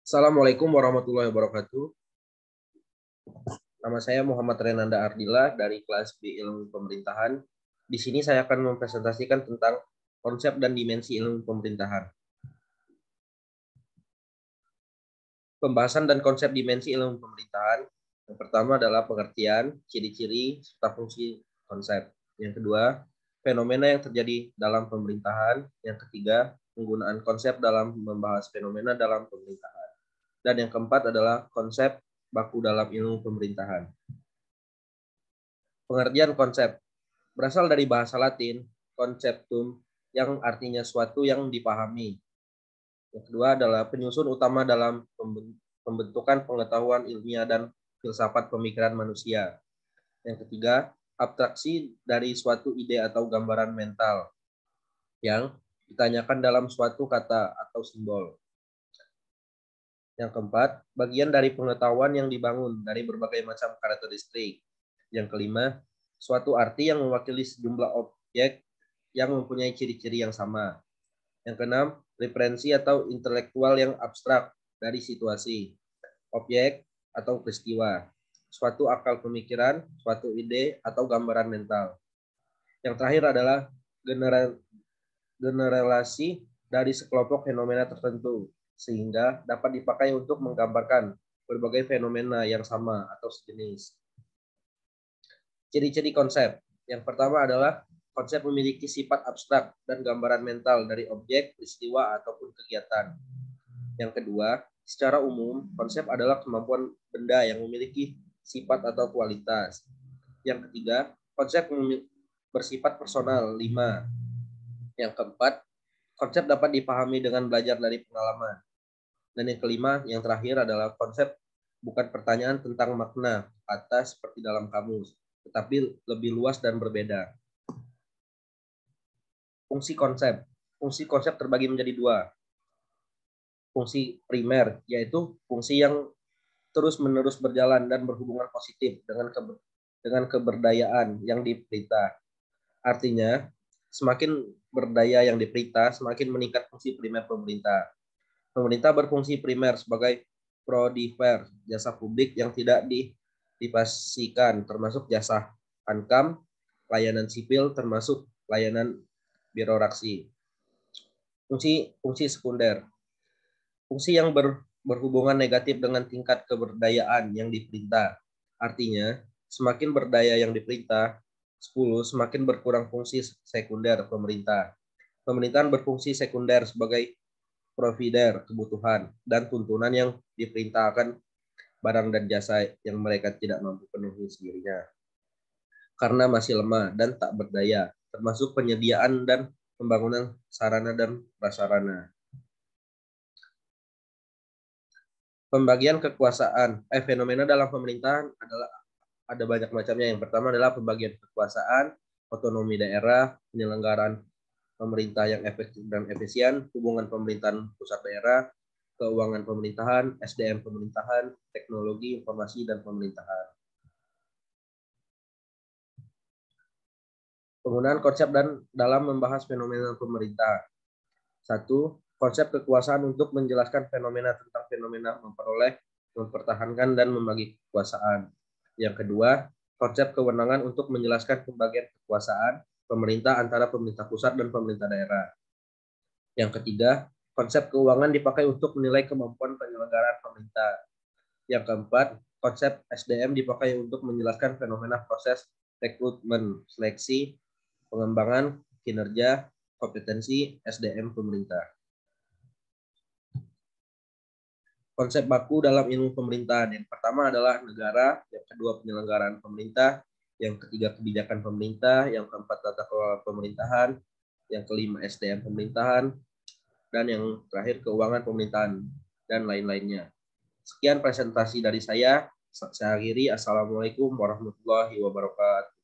Assalamualaikum warahmatullahi wabarakatuh. Nama saya Muhammad Renanda Ardila dari kelas B Ilmu Pemerintahan. Di sini saya akan mempresentasikan tentang konsep dan dimensi ilmu pemerintahan. Pembahasan dan konsep dimensi ilmu pemerintahan. Yang pertama adalah pengertian, ciri-ciri, serta fungsi konsep. Yang kedua, fenomena yang terjadi dalam pemerintahan. Yang ketiga, penggunaan konsep dalam membahas fenomena dalam pemerintahan. Dan yang keempat adalah konsep baku dalam ilmu pemerintahan. Pengertian konsep berasal dari bahasa Latin conceptum yang artinya suatu yang dipahami. Yang kedua adalah penyusun utama dalam pembentukan pengetahuan ilmiah dan filsafat pemikiran manusia. Yang ketiga, abstraksi dari suatu ide atau gambaran mental yang ditanyakan dalam suatu kata atau simbol. Yang keempat, bagian dari pengetahuan yang dibangun dari berbagai macam karakteristik. Yang kelima, suatu arti yang mewakili sejumlah objek yang mempunyai ciri-ciri yang sama. Yang keenam, referensi atau intelektual yang abstrak dari situasi, objek, atau peristiwa. Suatu akal pemikiran, suatu ide, atau gambaran mental. Yang terakhir adalah generalisasi dari sekelompok fenomena tertentu, sehingga dapat dipakai untuk menggambarkan berbagai fenomena yang sama atau sejenis. Ciri-ciri konsep. Yang pertama adalah konsep memiliki sifat abstrak dan gambaran mental dari objek, peristiwa, ataupun kegiatan. Yang kedua, secara umum, konsep adalah kemampuan benda yang memiliki sifat atau kualitas. Yang ketiga, konsep bersifat personal. 5. Yang keempat, konsep dapat dipahami dengan belajar dari pengalaman. Dan yang kelima, yang terakhir adalah konsep bukan pertanyaan tentang makna kata seperti dalam kamus, tetapi lebih luas dan berbeda. Fungsi konsep. Fungsi konsep terbagi menjadi dua. Fungsi primer, yaitu fungsi yang terus-menerus berjalan dan berhubungan positif dengan keberdayaan yang diperintah. Artinya, semakin berdaya yang diperintah, semakin meningkat fungsi primer pemerintah. Pemerintah berfungsi primer sebagai prodiver, jasa publik yang tidak dipastikan, termasuk jasa hankam, layanan sipil, termasuk layanan birokrasi. Fungsi sekunder. Fungsi yang berhubungan negatif dengan tingkat keberdayaan yang diperintah. Artinya, semakin berdaya yang diperintah, 10, semakin berkurang fungsi sekunder pemerintah. Pemerintahan berfungsi sekunder sebagai provider kebutuhan dan tuntunan yang diperintahkan barang dan jasa yang mereka tidak mampu penuhi sendirinya karena masih lemah dan tak berdaya, termasuk penyediaan dan pembangunan sarana dan prasarana. Pembagian kekuasaan. Fenomena dalam pemerintahan adalah ada banyak macamnya. Yang pertama adalah pembagian kekuasaan, otonomi daerah, penyelenggaraan pemerintah yang efektif dan efisien, hubungan pemerintahan pusat daerah, keuangan pemerintahan, SDM pemerintahan, teknologi informasi dan pemerintahan. Penggunaan konsep dan dalam membahas fenomena pemerintah. 1. Konsep kekuasaan untuk menjelaskan fenomena tentang fenomena memperoleh, mempertahankan, dan membagi kekuasaan. Yang kedua, konsep kewenangan untuk menjelaskan pembagian kekuasaan pemerintah antara pemerintah pusat dan pemerintah daerah. Yang ketiga, konsep keuangan dipakai untuk menilai kemampuan penyelenggaraan pemerintah. Yang keempat, konsep SDM dipakai untuk menjelaskan fenomena proses rekrutmen, seleksi, pengembangan, kinerja, kompetensi SDM pemerintah. Konsep baku dalam ilmu pemerintahan. Yang pertama adalah negara, yang kedua penyelenggaraan pemerintah, yang ketiga kebijakan pemerintah, yang keempat tata kelola pemerintahan, yang kelima SDM pemerintahan, dan yang terakhir keuangan pemerintahan, dan lain-lainnya. Sekian presentasi dari saya. Saya akhiri. Assalamualaikum warahmatullahi wabarakatuh.